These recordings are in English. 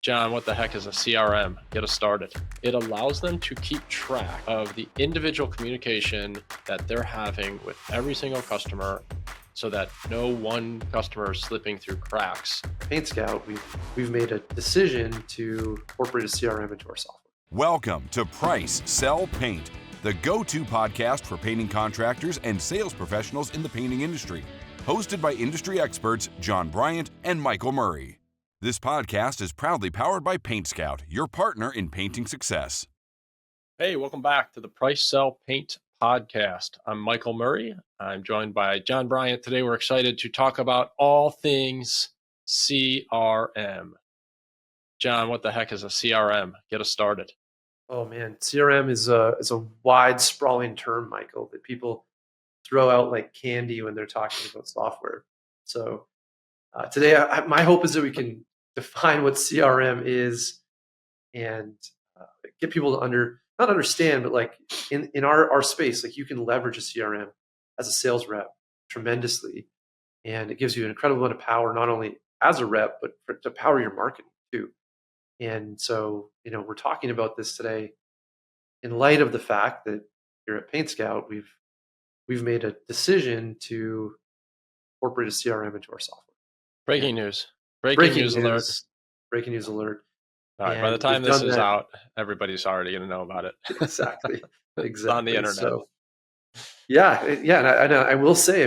John, what the heck is a CRM? Get us started. It allows them to keep track of the individual communication that they're having with every single customer so that no one customer is slipping through cracks. PaintScout, we've made a decision to incorporate a CRM into our software. Welcome to Price, Sell, Paint, the go-to podcast for painting contractors and sales professionals in the painting industry. Hosted by industry experts John Bryant and Michael Murray. This podcast is proudly powered by PaintScout, your partner in painting success. Hey, welcome back to the Price, Sell, Paint podcast. I'm Michael Murray. I'm joined by John Bryant. Today, we're excited to talk about all things CRM. John, what the heck is a CRM? Get us started. Oh man, CRM is a wide, sprawling term, Michael, that people throw out like candy when they're talking about software. So today, my hope is that we can define what CRM is and get people to not understand, but like in our space, like you can leverage a CRM as a sales rep tremendously, and it gives you an incredible amount of power, not only as a rep, but to power your marketing too. And so, we're talking about this today in light of the fact that here at PaintScout, we've made a decision to incorporate a CRM into our software. Breaking news. Breaking news alert. Breaking news alert. All right, by the time this is out, everybody's already going to know about it. Exactly. It's on the internet. So, yeah. And I will say,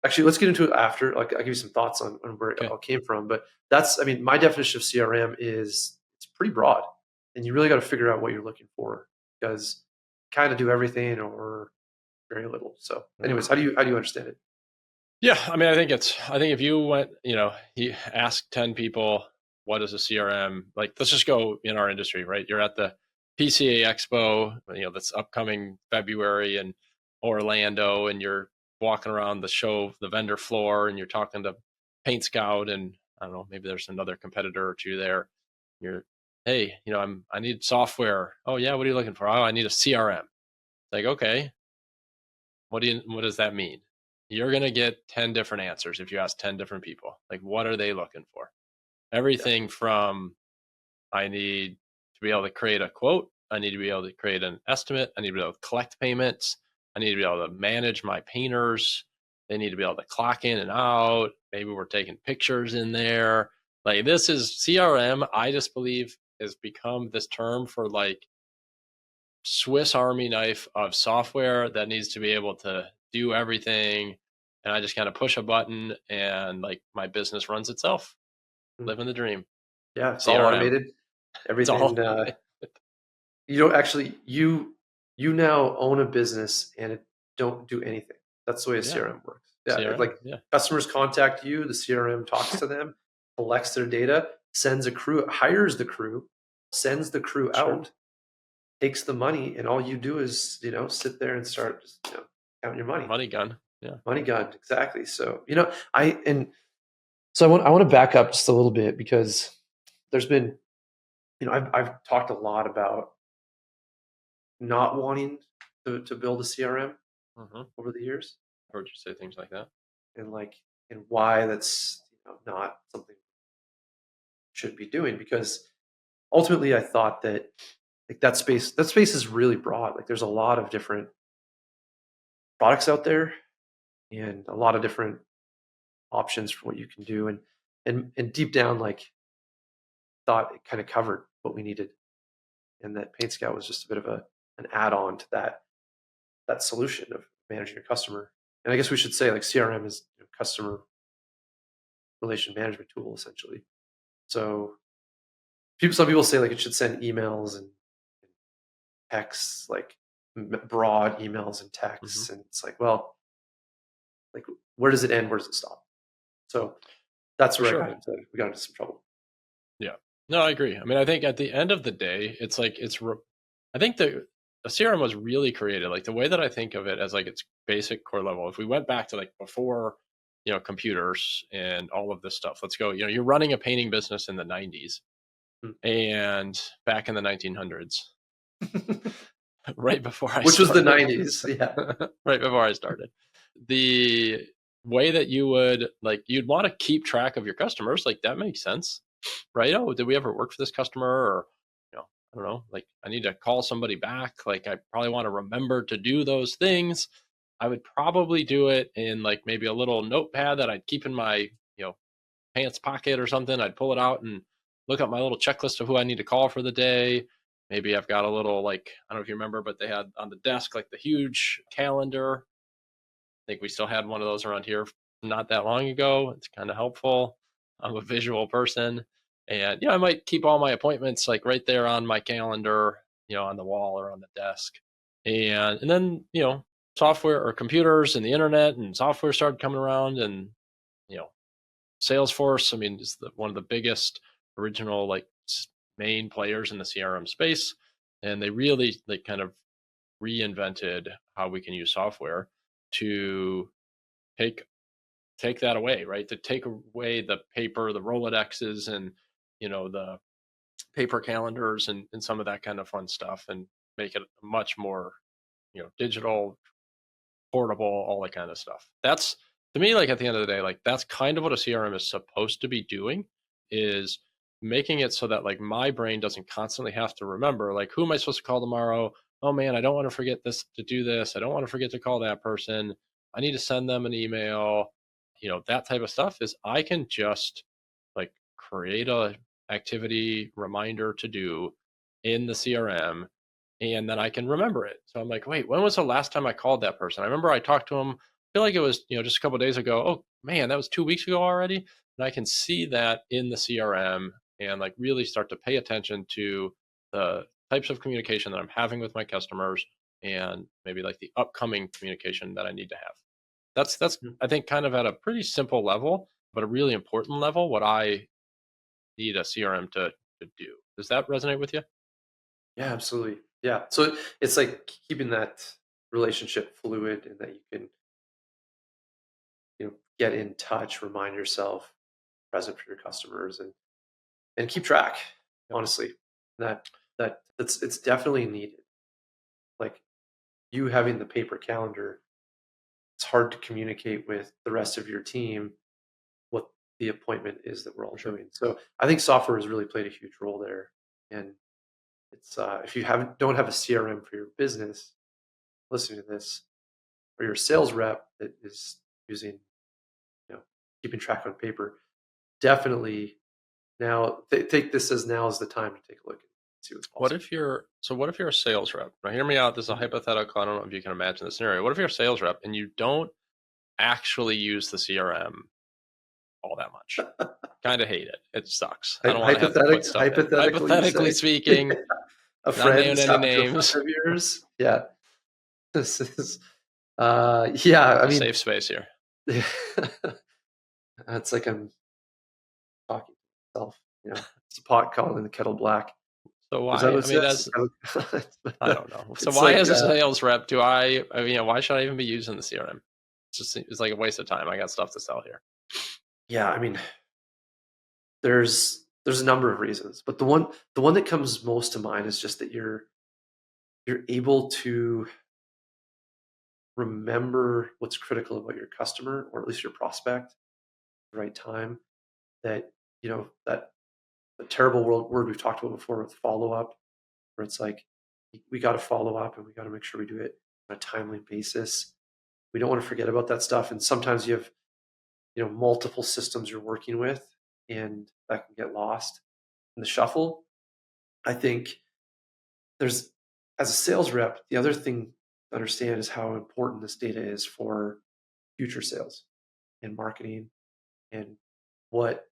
actually, let's get into it after. Like, I'll give you some thoughts on where it all came from. But my definition of CRM is it's pretty broad, and you really got to figure out what you're looking for, because kind of do everything or very little. So, anyways, how do you understand it? Yeah, I think if you went, you ask 10 people, what is a CRM? Like, let's just go in our industry, right? You're at the PCA Expo, that's upcoming February in Orlando, and you're walking around the show, the vendor floor, and you're talking to PaintScout, and I don't know, maybe there's another competitor or two there. Hey, I need software. Oh yeah, what are you looking for? Oh, I need a CRM. Like, okay, what does that mean? You're going to get 10 different answers if you ask 10 different people. Like, what are they looking for? Everything from, I need to be able to create a quote. I need to be able to create an estimate. I need to be able to collect payments. I need to be able to manage my painters. They need to be able to clock in and out. Maybe we're taking pictures in there. Like, this is CRM, I just believe, has become this term for like Swiss Army knife of software that needs to be able to do everything, and I just kind of push a button and like my business runs itself. Living the dream. Yeah, it's all automated. Everything. You don't actually you now own a business and it don't do anything. That's the way a CRM works. Yeah, CRM, customers contact you, the CRM talks to them, collects their data, sends a crew, hires the crew, sends the crew out, takes the money, and all you do is sit there and start just counting your money. Money gun. Yeah. Money gun. Exactly. So, I want to back up just a little bit, because there's been, I've talked a lot about not wanting to build a CRM over the years. I heard you say things like that. And why that's not something we should be doing, because ultimately I thought that that space is really broad. Like, there's a lot of different products out there and a lot of different options for what you can do, and deep down, thought it kind of covered what we needed, and that PaintScout was just a bit of an add-on to that solution of managing your customer. And I guess we should say, CRM is customer relation management tool, essentially. So some people say it should send emails and texts, broad emails and texts, and it's where does it end? Where does it stop? So that's where we got into some trouble. Yeah, no, I agree. I think at the end of the day, I think a CRM was really created, the way that I think of it as its basic core level. If we went back to before, computers and all of this stuff, let's go, you're running a painting business in the 90s and back in the 1900s, right before I started. Which was the 90s, yeah. Right before I started. The way that you would, you'd want to keep track of your customers, that makes sense. right? Oh, did we ever work for this customer? Or, I don't know, like I need to call somebody back. Like I probably want to remember to do those things. I would probably do it in like maybe a little notepad that I'd keep in my, pants pocket or something. I'd pull it out and look up my little checklist of who I need to call for the day. Maybe I've got a little, like, I don't know if you remember, but they had on the desk like the huge calendar. I think we still had one of those around here not that long ago. It's kind of helpful. I'm a visual person. And I might keep all my appointments like right there on my calendar, on the wall or on the desk. And then, software or computers and the internet and software started coming around, and, you know, Salesforce, I mean, is one of the biggest original like main players in the CRM space. And they really like kind of reinvented how we can use software to take take that away, right? To take away the paper, the Rolodexes, and the paper calendars, and some of that kind of fun stuff, and make it much more digital, portable, all that kind of stuff. That's, to me, like at the end of the day, like that's kind of what a CRM is supposed to be doing, is making it so that like my brain doesn't constantly have to remember like, who am I supposed to call tomorrow? Oh man, I don't want to forget this to do this. I don't want to forget to call that person. I need to send them an email. That type of stuff is, I can just like create a activity reminder to do in the CRM, and then I can remember it. So I'm like, wait, when was the last time I called that person? I remember I talked to him. I feel like it was, just a couple of days ago. Oh man, that was 2 weeks ago already. And I can see that in the CRM and like really start to pay attention to the types of communication that I'm having with my customers, and maybe like the upcoming communication that I need to have. That's I think kind of at a pretty simple level, but a really important level, what I need a CRM to do. Does that resonate with you? Yeah, absolutely. Yeah. So it's like keeping that relationship fluid, and that you can, get in touch, remind yourself, present for your customers, and keep track, Yep. honestly. That's it's definitely needed. Like, you having the paper calendar, it's hard to communicate with the rest of your team what the appointment is that we're all For sure. doing. So I think software has really played a huge role there. And it's if you don't have a CRM for your business, listening to this, or your sales rep that is using, keeping track on paper, definitely now take this as now is the time to take a look and see what's What possible. if you're a sales rep? Now hear me out. This is a Mhm. hypothetical. I don't know if you can imagine the scenario. What if you're a sales rep and you don't actually use the CRM all that much? Kind of hate it. It sucks. I don't want to have to put stuff in. Hypothetically, you Hypothetically say speaking, a not friend naming is any talking to a friend names. of yours. Yeah, this is yeah. I A mean, safe space here. it's like I'm talking to myself. It's a pot calling the kettle black. So Is that why? what I it mean, says? I don't know. So It's why, like as a sales rep, do I mean, why should I even be using the CRM? It's like a waste of time. I got stuff to sell here. yeah. I mean, there's a number of reasons, but the one that comes most to mind is just that you're able to remember what's critical about your customer, or at least your prospect, at the right time. That that the terrible word we've talked about before with follow up, where it's like we got to follow up and we got to make sure we do it on a timely basis. We don't want to forget about that stuff. And sometimes you have multiple systems you're working with, and that can get lost in the shuffle. I think there's as a sales rep, the other thing to understand is how important this data is for future sales and marketing, and what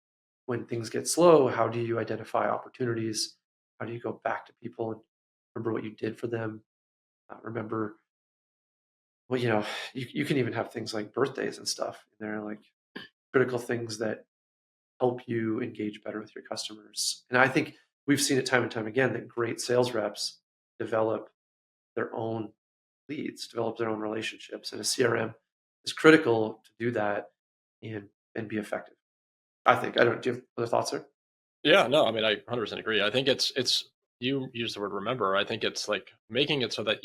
when things get slow, how do you identify opportunities? How do you go back to people and remember what you did for them? Remember, well, you can even have things like birthdays and stuff in there, like critical things that help you engage better with your customers. And I think we've seen it time and time again that great sales reps develop their own leads, develop their own relationships, and a CRM is critical to do that and be effective. I think. I don't. Do you have other thoughts there? Yeah, no, I mean, I 100% agree. I think it's you use the word remember. I think it's like making it so that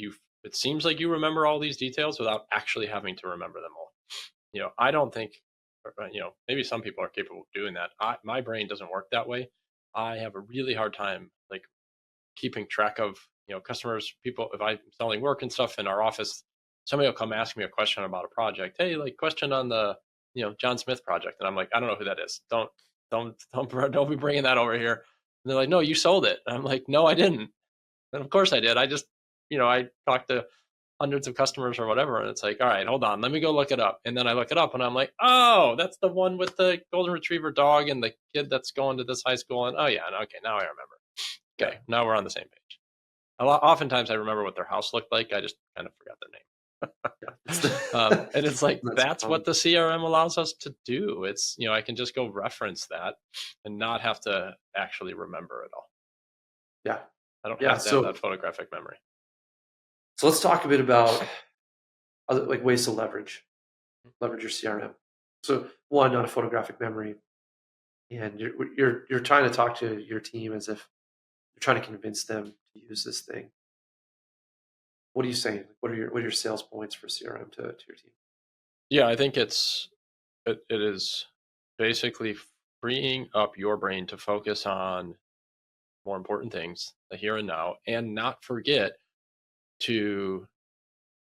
it seems like you remember all these details without actually having to remember them all. I don't think, maybe some people are capable of doing that. My brain doesn't work that way. I have a really hard time like keeping track of, customers, people. If I'm selling work and stuff in our office, somebody will come ask me a question about a project. Hey, like question on the, John Smith project. And I'm like, I don't know who that is. Don't be bringing that over here. And they're like, no, you sold it. And I'm like, no, I didn't. And of course I did. I just, I talked to hundreds of customers or whatever. And it's like, all right, hold on, let me go look it up. And then I look it up and I'm like, oh, that's the one with the golden retriever dog and the kid that's going to this high school. And oh yeah, okay, now I remember. Okay, now we're on the same page. Oftentimes I remember what their house looked like. I just kind of forgot their name. And it's like, that's what the CRM allows us to do. It's, I can just go reference that and not have to actually remember it all. Yeah. I don't have to have that photographic memory. So let's talk a bit about other like ways to leverage your CRM. So one, not a photographic memory, and you're trying to talk to your team as if you're trying to convince them to use this thing. What are you saying? What are your sales points for CRM to your team? Yeah, I think it is basically freeing up your brain to focus on more important things, the here and now, and not forget to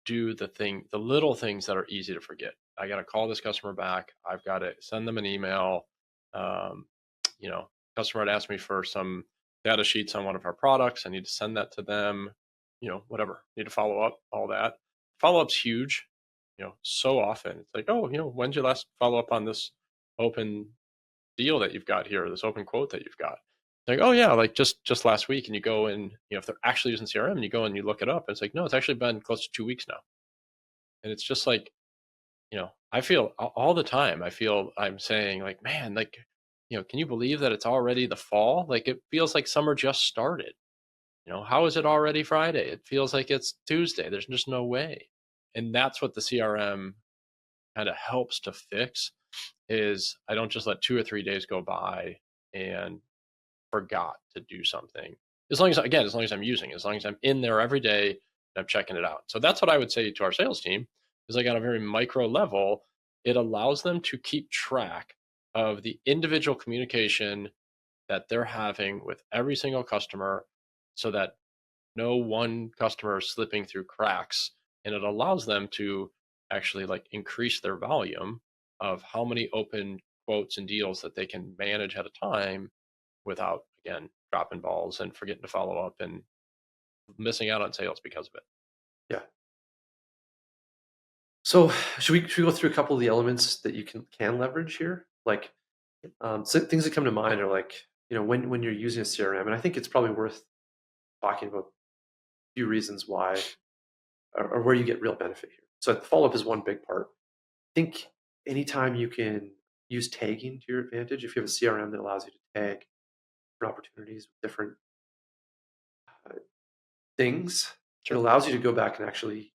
do the little things that are easy to forget. I got to call this customer back. I've got to send them an email. Customer had asked me for some data sheets on one of our products. I need to send that to them, whatever. Need to follow up, all that. Follow-up's huge, so often. It's like, oh, when'd you last follow up on this open deal that you've got here, this open quote that you've got? Like, oh yeah, like just last week. And you go and, if they're actually using CRM and you go and you look it up, it's like, no, it's actually been close to 2 weeks now. And it's just like, I feel all the time, I'm saying like, man, like, can you believe that it's already the fall? Like, it feels like summer just started. How is it already Friday? It feels like it's Tuesday. There's just no way. And that's what the CRM kind of helps to fix, is I don't just let 2 or 3 days go by and forgot to do something. As long as I'm using it, as long as I'm in there every day and I'm checking it out. So that's what I would say to our sales team, is like on a very micro level, it allows them to keep track of the individual communication that they're having with every single customer, so that no one customer is slipping through cracks. And it allows them to actually like increase their volume of how many open quotes and deals that they can manage at a time without, again, dropping balls and forgetting to follow up and missing out on sales because of it. Yeah. So should we go through a couple of the elements that you can leverage here? Like, so things that come to mind are like, when you're using a CRM, and I think it's probably worth talking about a few reasons why, or where you get real benefit here. So the follow-up is one big part. I think anytime you can use tagging to your advantage, if you have a CRM that allows you to tag different opportunities with different things, it allows you to go back and actually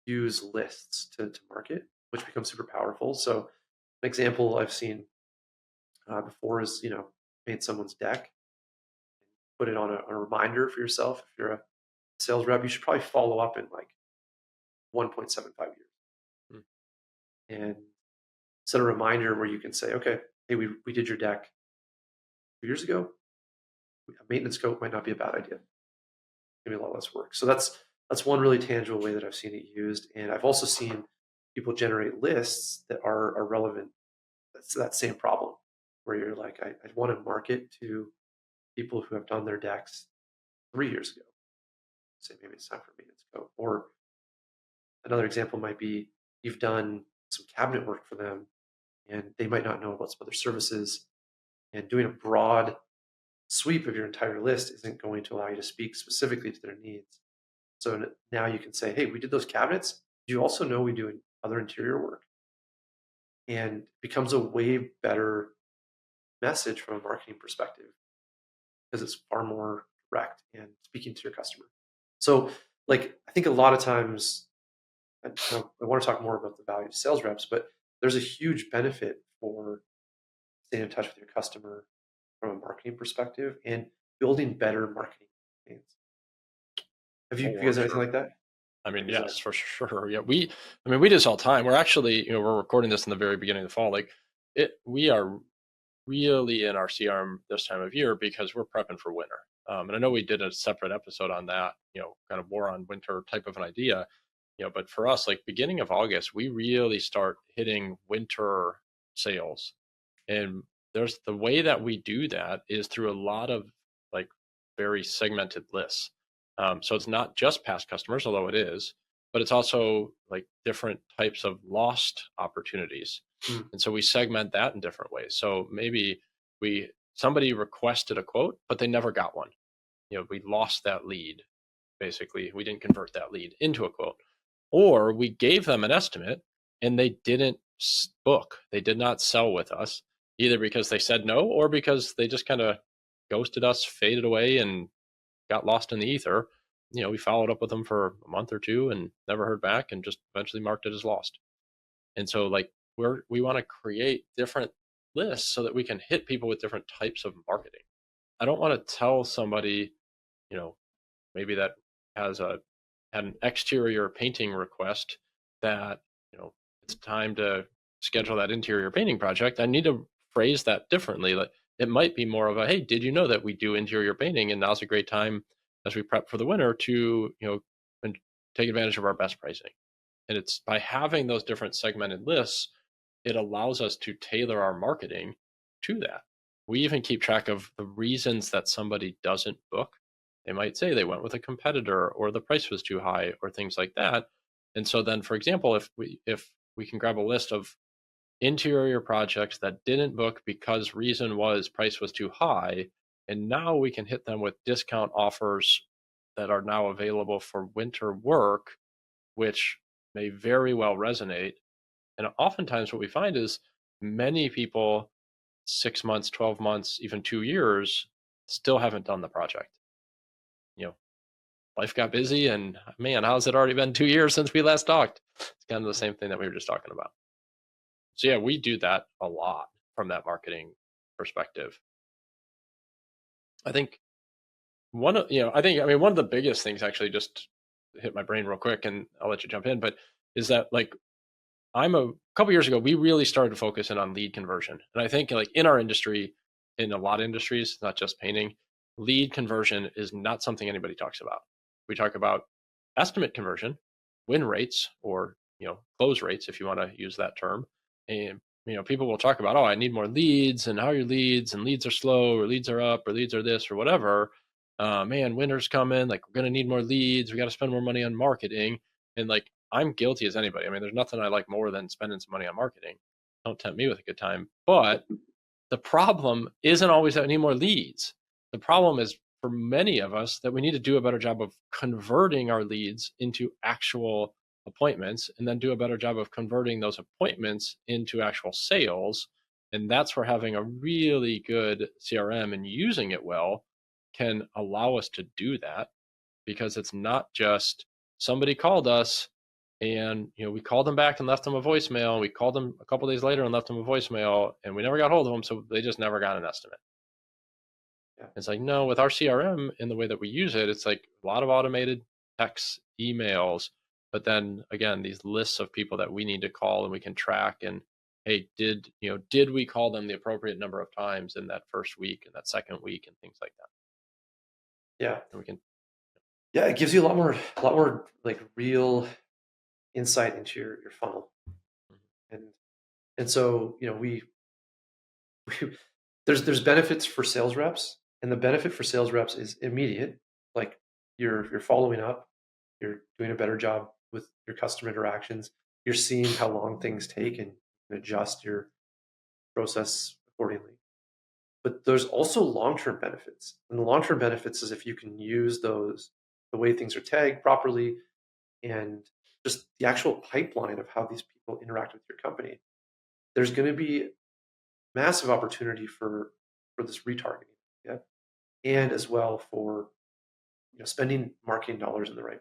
use lists to market, which becomes super powerful. So an example I've seen before is, paint someone's deck, put it on a reminder for yourself. If you're a sales rep, you should probably follow up in like 1.75 years. And set a reminder where you can say, okay, hey, we did your deck 2 years ago. A maintenance scope might not be a bad idea. Maybe a lot less work. So that's one really tangible way that I've seen it used. And I've also seen people generate lists that are relevant. That's that same problem where you're like, I want to market to people who have done their decks 3 years ago. Say maybe it's time for maintenance scope. Or another example might be you've done some cabinet work for them and they might not know about some other services, and doing a broad sweep of your entire list isn't going to allow you to speak specifically to their needs. So now you can say, hey, we did those cabinets. Do you also know we do other interior work? And it becomes a way better message from a marketing perspective because it's far more direct and speaking to your customer. So like, I think a lot of times, I want to talk more about the value of sales reps, but there's a huge benefit for staying in touch with your customer from a marketing perspective and building better marketing campaigns. Have you guys anything like that? I mean, yes, for sure. Yeah, we do this all the time. We're actually, we're recording this in the very beginning of the fall. Like we are really in our CRM this time of year because we're prepping for winter. And I know we did a separate episode on that, kind of war on winter type of an idea, but for us, like beginning of August, we really start hitting winter sales. And there's the way that we do that is through a lot of like very segmented lists. So it's not just past customers, although it is, but it's also like different types of lost opportunities. And so we segment that in different ways. So maybe somebody requested a quote, but they never got one. We lost that lead. Basically, we didn't convert that lead into a quote, or we gave them an estimate and they didn't book. They did not sell with us, either because they said no or because they just kind of ghosted us, faded away, and got lost in the ether. We followed up with them for a month or two and never heard back, and just eventually marked it as lost. And so, like, we want to create different lists so that we can hit people with different types of marketing. I don't want to tell somebody, maybe that has an exterior painting request that, it's time to schedule that interior painting project. I need to phrase that differently. Like, it might be more of a, hey, did you know that we do interior painting, and now's a great time as we prep for the winter to, and take advantage of our best pricing. And it's by having those different segmented lists, it allows us to tailor our marketing to that. We even keep track of the reasons that somebody doesn't book. They might say they went with a competitor, or the price was too high, or things like that. And so then, for example, if we can grab a list of interior projects that didn't book because reason was price was too high, and now we can hit them with discount offers that are now available for winter work, which may very well resonate. And oftentimes what we find is many people, 6 months, 12 months, even 2 years, still haven't done the project. Life got busy, and man, how's it already been 2 years since we last talked? It's kind of the same thing that we were just talking about. So yeah, we do that a lot from that marketing perspective. I think one of the biggest things, actually, just hit my brain real quick, and I'll let you jump in, but is that, like, a couple years ago, we really started to focus in on lead conversion. And I think, like, in our industry, in a lot of industries, not just painting, lead conversion is not something anybody talks about. We talk about estimate conversion, win rates, or, close rates, if you want to use that term. And, people will talk about, oh, I need more leads, and how are your leads, and leads are slow, or leads are up, or leads are this, or whatever. Man, winter's coming, like, we're going to need more leads. We got to spend more money on marketing. And, like, I'm guilty as anybody. I mean, there's nothing I like more than spending some money on marketing. Don't tempt me with a good time. But the problem isn't always that we need more leads. The problem is, for many of us, that we need to do a better job of converting our leads into actual appointments, and then do a better job of converting those appointments into actual sales. And that's where having a really good CRM and using it well can allow us to do that, because it's not just somebody called us and, we called them back and left them a voicemail. We called them a couple of days later and left them a voicemail, and we never got hold of them, so they just never got an estimate. Yeah. It's like, no, with our CRM and the way that we use it, it's like a lot of automated texts, emails, but then again, these lists of people that we need to call and we can track. And, hey, did we call them the appropriate number of times in that first week and that second week, and things like that. Yeah. And we can. Yeah, it gives you a lot more like real insight into your funnel. And so, we there's benefits for sales reps, and the benefit for sales reps is immediate. Like, you're following up, you're doing a better job with your customer interactions, you're seeing how long things take, and adjust your process accordingly. But there's also long-term benefits. And the long-term benefits is if you can use those, the way things are tagged properly, and just the actual pipeline of how these people interact with your company, there's going to be massive opportunity for this retargeting, yeah, and as well for spending marketing dollars in the right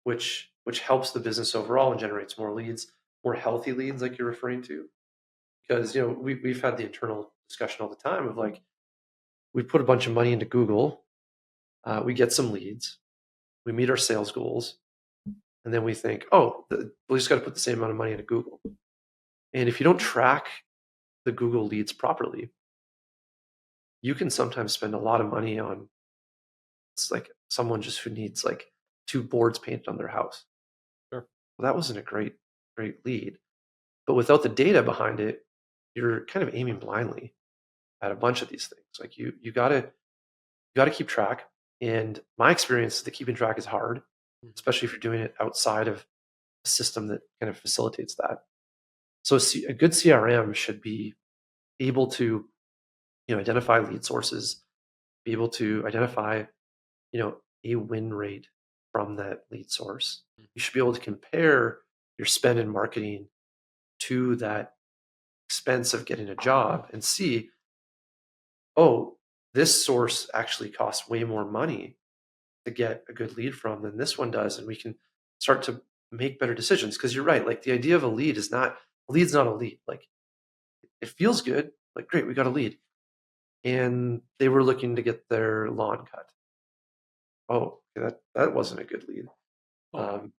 place, which helps the business overall and generates more leads, more healthy leads, like you're referring to. Because we've had the internal discussion all the time of, like, we put a bunch of money into Google, we get some leads, we meet our sales goals, and then we think, oh, we just got to put the same amount of money into Google. And if you don't track the Google leads properly, you can sometimes spend a lot of money on it's like someone just who needs like 2 boards painted on their house. Sure. Well, that wasn't a great lead. But without the data behind it, you're kind of aiming blindly at a bunch of these things. Like you gotta keep track. And my experience is that keeping track is hard, especially if you're doing it outside of a system that kind of facilitates that. So a good CRM should be able to, identify lead sources, be able to identify, a win rate from that lead source. You should be able to compare your spend in marketing to that expense of getting a job and see, oh, this source actually costs way more money to get a good lead from than this one does. And we can start to make better decisions. Because you're right, like the idea of a lead's not a lead. Like it feels good, like great, we got a lead. And they were looking to get their lawn cut. Oh, okay, that wasn't a good lead. Oh. Um,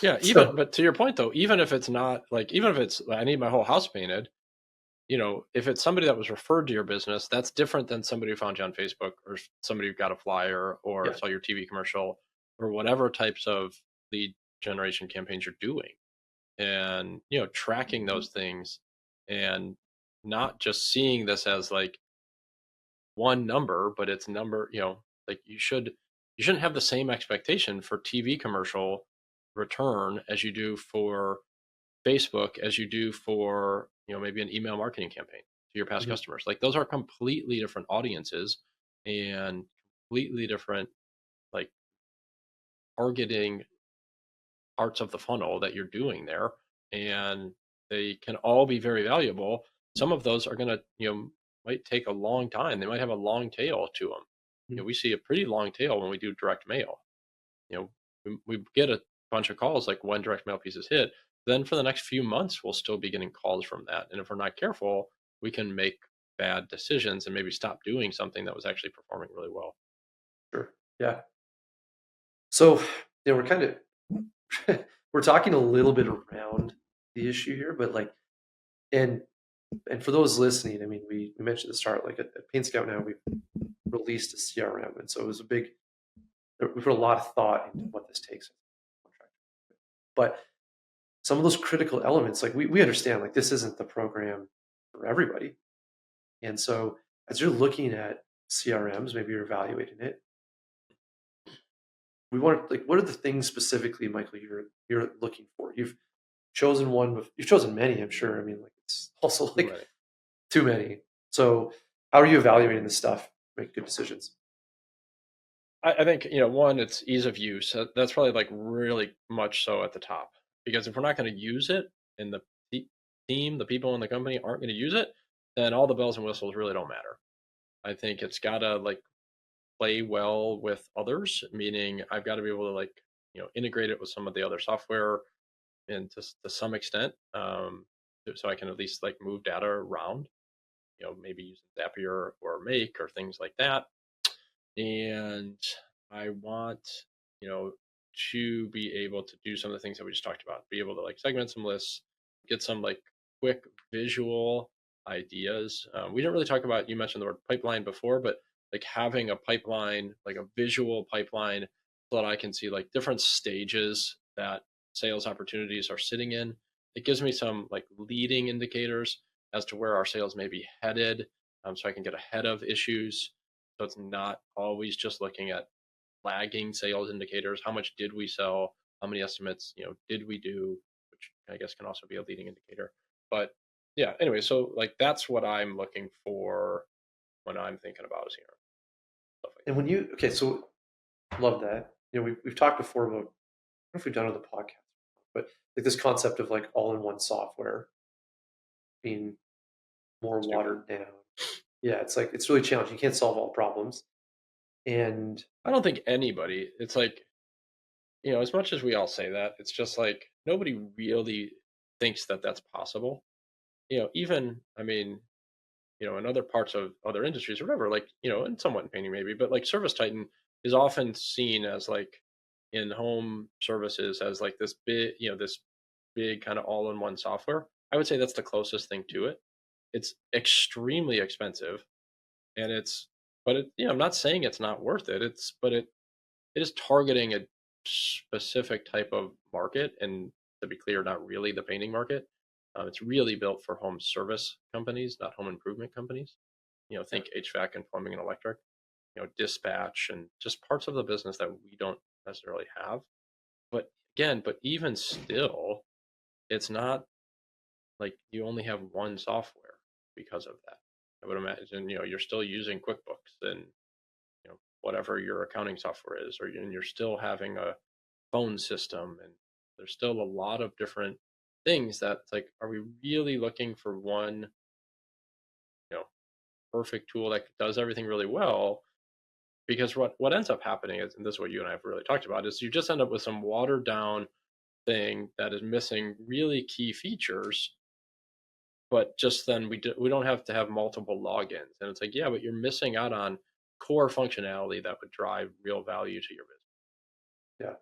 Yeah, so but to your point though, even if it's not like, even if it's, I need my whole house painted, if it's somebody that was referred to your business, that's different than somebody who found you on Facebook, or somebody who got a flyer or yeah, saw your TV commercial, or whatever types of lead generation campaigns you're doing. And, tracking those things, and not just seeing this as like one number, but it's number, like you shouldn't have the same expectation for TV commercial return as you do for Facebook, as you do for, maybe an email marketing campaign to your past mhm, customers. Like those are completely different audiences and completely different, like, targeting parts of the funnel that you're doing there. And they can all be very valuable. Some of those are going to, might take a long time. They might have a long tail to them. mhm, We see a pretty long tail when we do direct mail. We get a bunch of calls like when direct mail pieces hit. Then for the next few months, we'll still be getting calls from that. And if we're not careful, we can make bad decisions and maybe stop doing something that was actually performing really well. sure, yeah. So we're kind of we're talking a little bit around the issue here, but like, and and for those listening, I mean, we mentioned at the start, like at PaintScout now we've released a CRM, and so it was a big. We put a lot of thought into what this takes. But some of those critical elements, like we understand, like this isn't the program for everybody, and so as you're looking at CRMs, maybe you're evaluating it. We want like what are the things specifically, Michael, you're looking for? You've chosen one, you've chosen many, I'm sure. I mean, like it's also Too like many. too many. So how are you evaluating this stuff? Make good decisions. I think, one, it's ease of use. That's probably like really much so at the top, because if we're not going to use it, and team, the people in the company aren't going to use it, then all the bells and whistles really don't matter. I think it's got to like play well with others, meaning I've got to be able to like, integrate it with some of the other software, and to some extent, so I can at least like move data around, maybe using Zapier or Make or things like that. And I want, you know, to be able to do some of the things that we just talked about, be able to like segment some lists, get some like quick visual ideas. We didn't really talk about, you mentioned the word pipeline before, but like having a pipeline, like a visual pipeline, so that I can see like different stages that sales opportunities are sitting in. It gives me some like leading indicators as to where our sales may be headed, so I can get ahead of issues. So it's not always just looking at lagging sales indicators. How much did we sell? How many estimates, did we do? Which I guess can also be a leading indicator. But yeah, anyway, so like that's what I'm looking for when I'm thinking about a CRM, stuff like And that. when you okay, so love that. We've talked before about I don't know if we've done it on the podcast, but like this concept of like all-in-one software being more Stupid. watered down. Yeah, it's like it's really challenging. You can't solve all problems. And I don't think anybody, it's like, as much as we all say that, it's just like nobody really thinks that that's possible. Even, I mean, in other parts of other industries or whatever, like, and somewhat in painting maybe, but like Service Titan is often seen as like in home services as like this big kind of all in one software. I would say that's the closest thing to it. it's extremely expensive, and I'm not saying it's not worth it. It is targeting a specific type of market, and to be clear, not really the painting market. It's really built for home service companies, not home improvement companies. Think HVAC and plumbing and electric, dispatch and just parts of the business that we don't necessarily have. But even still, it's not like you only have one software because of that. I would imagine, you're still using QuickBooks and, whatever your accounting software is, and you're still having a phone system, and there's still a lot of different things that it's like, are we really looking for one, you know, perfect tool that does everything really well? Because what ends up happening is, and this is what you and I have really talked about, is you just end up with some watered down thing that is missing really key features. But just then we don't have to have multiple logins, and it's like, yeah, but you're missing out on core functionality that would drive real value to your business. Yeah.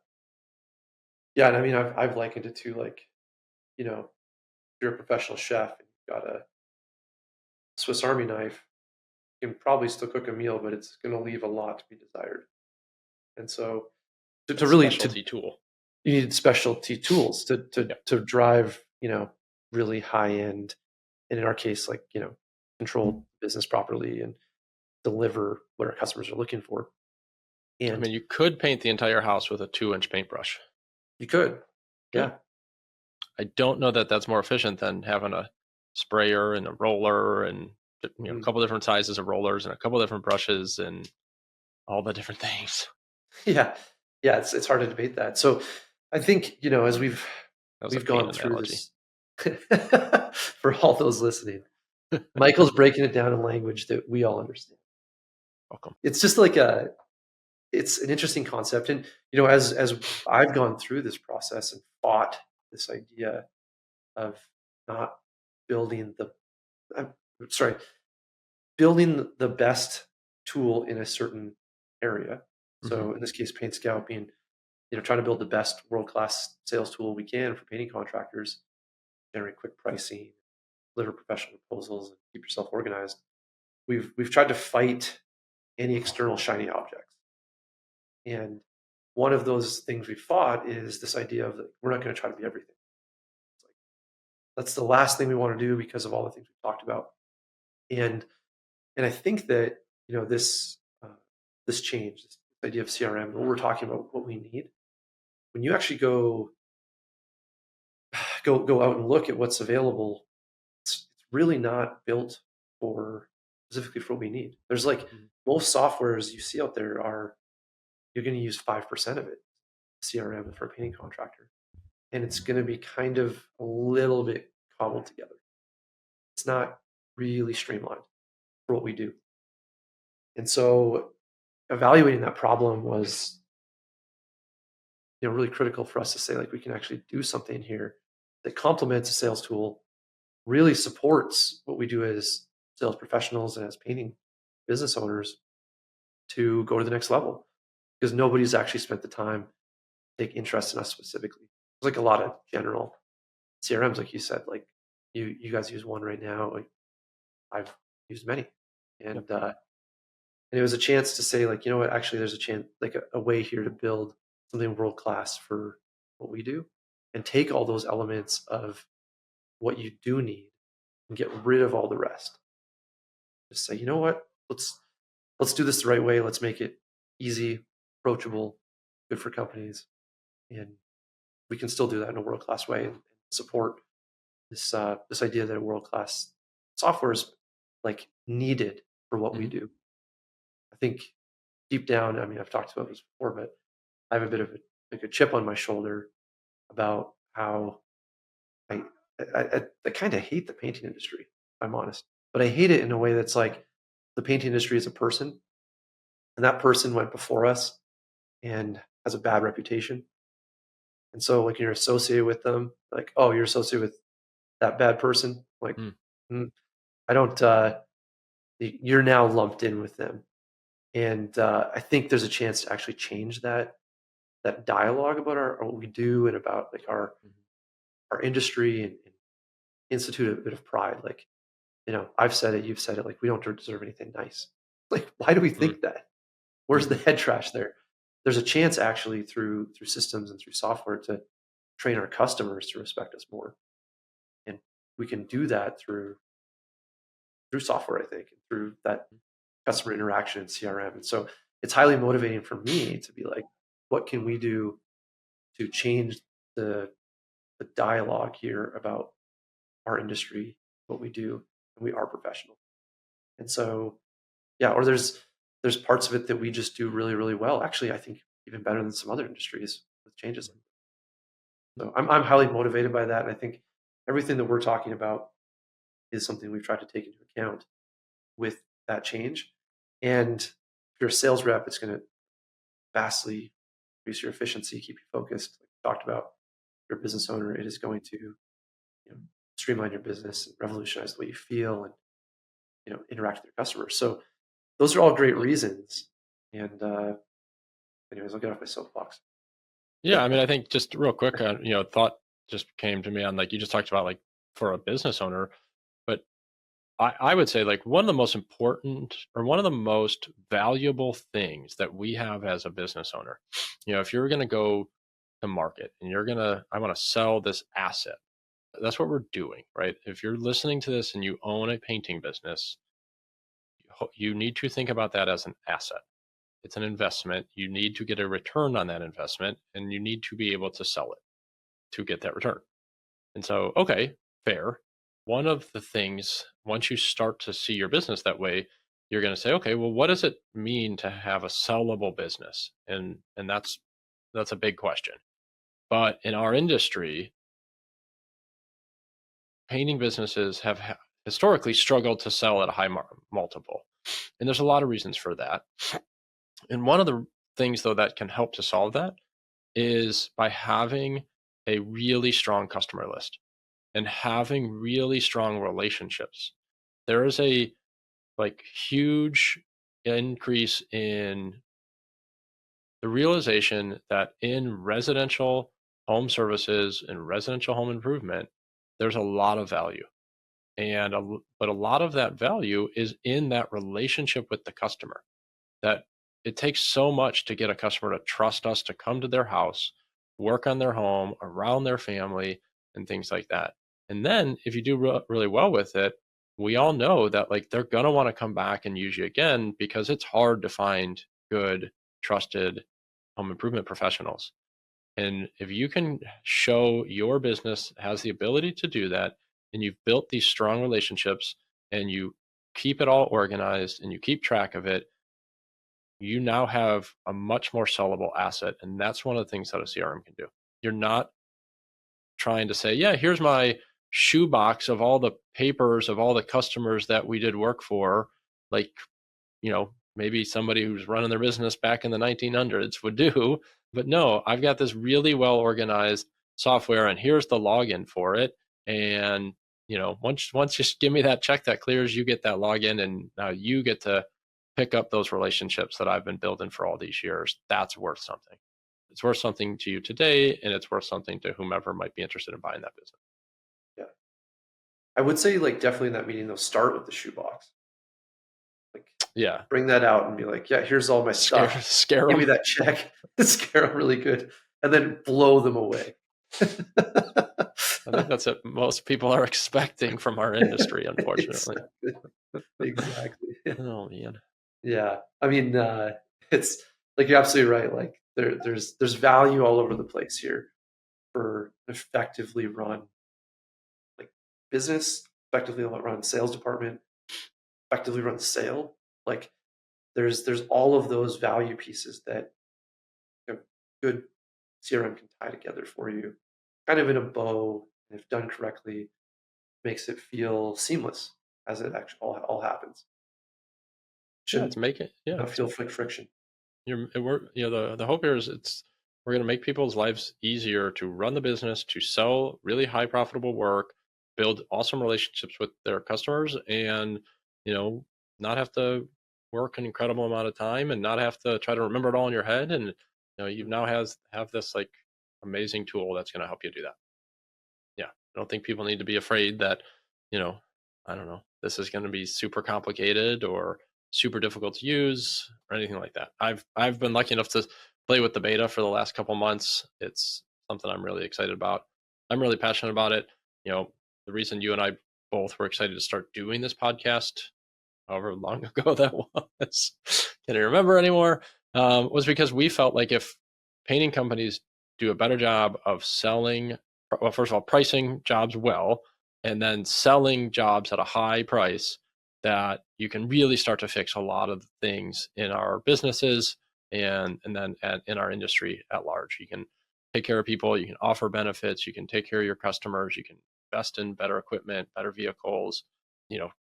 Yeah. And I mean, I've likened it to like, if you're a professional chef and you've got a Swiss Army knife, you can probably still cook a meal, but it's going to leave a lot to be desired. And so to It's really, specialty tool. you need specialty tools to drive, really high end, and in our case, like, control business properly and deliver what our customers are looking for. I And mean, you could paint the entire house with a 2-inch paintbrush. you could, yeah. I don't know that that's more efficient than having a sprayer and a roller and a Mhm. couple different sizes of rollers and a couple different brushes and all the different things. Yeah. Yeah. It's hard to debate that. So I think, as we've That was a gone paint through analogy. this for all those listening, Michael's breaking it down in language that we all understand. Welcome. It's just like it's an interesting concept. And, as I've gone through this process and fought this idea of not building I'm sorry, building the best tool in a certain area. So in this case, PaintScout being, trying to build the best world-class sales tool we can for painting contractors, generate quick pricing, deliver professional proposals, and keep yourself organized. We've tried to fight any external shiny objects. And one of those things we fought is this idea of, like, we're not going to try to be everything. It's like, that's the last thing we want to do because of all the things we've talked about. And I think that, this this change, this idea of CRM, what we're talking about, what we need, when you actually go out and look at what's available, it's really not built for specifically for what we need. There's like most softwares you see out there are, you're going to use 5% of it, CRM for a painting contractor, and it's going to be kind of a little bit cobbled together. It's not really streamlined for what we do. And so evaluating that problem was, really critical for us to say, like, we can actually do something here that complements a sales tool, really supports what we do as sales professionals and as painting business owners to go to the next level, because nobody's actually spent the time to take interest in us specifically. There's like a lot of general CRMs, like you said, like you guys use one right now. Like, I've used many, and it was a chance to say, like, what, actually, there's a chance, like a way here to build something world class for what we do, and take all those elements of what you do need and get rid of all the rest. Just say, what, let's do this the right way. Let's make it easy, approachable, good for companies, and we can still do that in a world class way and support this idea that a world class software is like needed for what we do. I think deep down, I mean, I've talked about this before, but I have a bit of a chip on my shoulder about how I kind of hate the painting industry, if I'm honest. But I hate it in a way that's like, the painting industry is a person, and that person went before us and has a bad reputation. And so, like, you're associated with them, like, oh, you're associated with that bad person. Like, I don't, you're now lumped in with them. And I think there's a chance to actually change that dialogue about what we do, and about like our industry, and institute a bit of pride. Like, I've said it, you've said it, like, we don't deserve anything nice. Like, why do we Mm, think that? Where's the mhm. head trash there? There's a chance actually through systems and through software to train our customers to respect us more. And we can do that through software, I think, and through that customer interaction in CRM. And so it's highly motivating for me to be like, what can we do to change the the dialogue here about our industry, what we do, and we are professional. And so, yeah, or there's parts of it that we just do really, really well. Actually, I think even better than some other industries with changes. So I'm highly motivated by that. And I think everything that we're talking about is something we've tried to take into account with that change. And if you're a sales rep, it's going to vastly increase your efficiency, keep you focused. Like we talked about, if you're a business owner, it is going to streamline your business and revolutionize the way you feel and interact with your customers. So those are all great reasons. And anyways, I'll get off my soapbox. Yeah, I mean, I think just real quick, thought just came to me on like you just talked about like for a business owner, but I would say like one of the most important or one of the most valuable things that we have as a business owner, if you're going to go to market and I want to sell this asset, that's what we're doing, right? If you're listening to this and you own a painting business, you need to think about that as an asset. It's an investment. You need to get a return on that investment and you need to be able to sell it to get that return. And so, okay, fair. One of the things, once you start to see your business that way, you're going to say, okay, well, what does it mean to have a sellable business? And that's a big question. But in our industry, painting businesses have historically struggled to sell at a high multiple. And there's a lot of reasons for that. And one of the things, though, that can help to solve that is by having a really strong customer list and having really strong relationships. There is a huge increase in the realization that in residential home services and residential home improvement, there's a lot of value. But a lot of that value is in that relationship with the customer. That it takes so much to get a customer to trust us to come to their house, work on their home, around their family, and things like that. And then if you do really well with it, we all know that like they're going to want to come back and use you again because it's hard to find good, trusted home improvement professionals. And if you can show your business has the ability to do that, and you've built these strong relationships and you keep it all organized and you keep track of it, you now have a much more sellable asset. And that's one of the things that a CRM can do. You're not trying to say, yeah, here's my shoebox of all the papers of all the customers that we did work for. Like, maybe somebody who's running their business back in the 1900s would do. But no, I've got this really well organized software and here's the login for it. And, once you give me that check that clears, you get that login and now you get to pick up those relationships that I've been building for all these years. That's worth something. It's worth something to you today, and it's worth something to whomever might be interested in buying that business. Yeah. I would say like definitely in that meeting, they'll start with the shoebox. Like Yeah, bring that out and be like, yeah, here's all my stuff. scare Give them. me that check. Scare them really good. And then blow them away. I think that's what most people are expecting from our industry, unfortunately. Exactly. Oh man. Yeah. I mean, it's like you're absolutely right. Like there's value all over the place here for effectively run like business, effectively run sales department, effectively run sale. Like there's all of those value pieces that a good CRM can tie together for you, kind of in a bow, and if done correctly, makes it feel seamless as it actually all happens. Yeah, it's Shouldn't make it. Yeah, not feel like friction. the hope here is we're going to make people's lives easier to run the business, to sell really high profitable work, build awesome relationships with their customers, and not have to work an incredible amount of time and not have to try to remember it all in your head. And you now have this like amazing tool that's going to help you do that. Yeah, I don't think people need to be afraid that you know I don't know this is going to be super complicated or super difficult to use or anything like that. I've been lucky enough to play with the beta for the last couple months. It's something I'm really excited about. I'm really passionate about it. The reason you and I both were excited to start doing this podcast, however long ago that was, can't even remember anymore, was because we felt like if painting companies do a better job of selling, well, first of all, pricing jobs well, and then selling jobs at a high price, that you can really start to fix a lot of things in our businesses and then in our industry at large. You can take care of people, you can offer benefits, you can take care of your customers, you can invest in better equipment, better vehicles,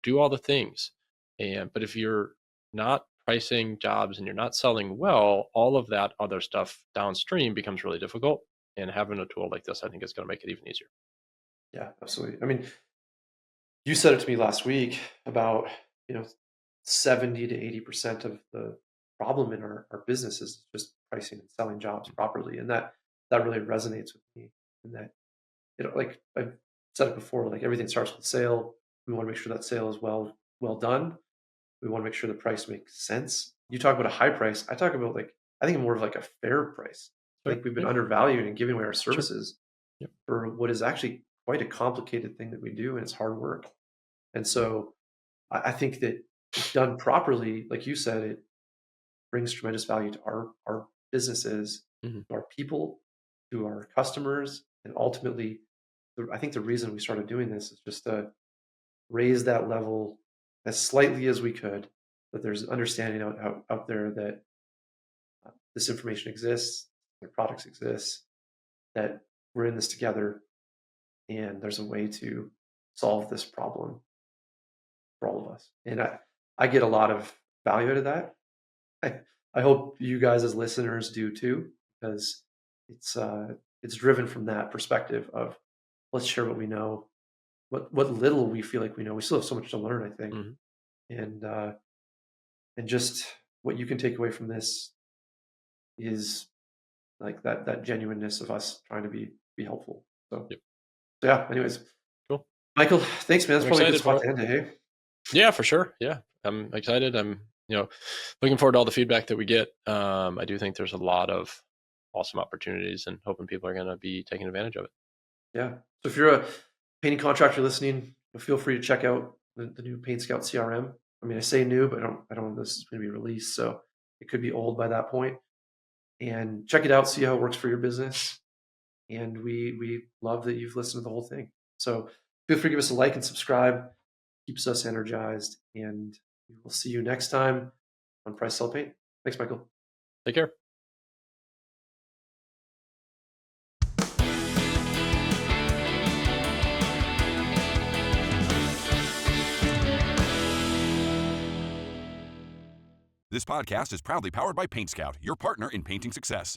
do all the things. But if you're not pricing jobs and you're not selling well, all of that other stuff downstream becomes really difficult. And having a tool like this, I think, is going to make it even easier. Yeah, absolutely. I mean, you said it to me last week about, 70 to 80% of the problem in our business is just pricing and selling jobs properly. And that really resonates with me. And that, like I've said it before, like everything starts with sale. We want to make sure that sale is well done. We want to make sure the price makes sense. You talk about a high price. I talk about I think more of like a fair price. I think we've been undervalued in giving away our services for what is actually quite a complicated thing that we do, and it's hard work. And so I think that if done properly, like you said, it brings tremendous value to our businesses, to our people, to our customers, and ultimately, I think the reason we started doing this is just to raise that level as slightly as we could, that there's understanding out there that this information exists, their products exist, that we're in this together, and there's a way to solve this problem for all of us. And I get a lot of value out of that. I hope you guys as listeners do too, because it's driven from that perspective of let's share what we know, what little we feel like we know. We still have so much to learn, I think, and just what you can take away from this is like that genuineness of us trying to be helpful. So, so yeah. Anyways, cool. Michael, thanks, man. That's probably a good spot to end it. Hey. Yeah, for sure. Yeah, I'm excited. I'm looking forward to all the feedback that we get. I do think there's a lot of awesome opportunities, and hoping people are going to be taking advantage of it. Yeah. So if you're a painting contractor listening, feel free to check out the new PaintScout CRM. I mean, I say new, but I don't know if this is going to be released, so it could be old by that point. And check it out, see how it works for your business. And we love that you've listened to the whole thing. So feel free to give us a like and subscribe. Keeps us energized. And we will see you next time on Price Sell Paint. Thanks, Michael. Take care. This podcast is proudly powered by PaintScout, your partner in painting success.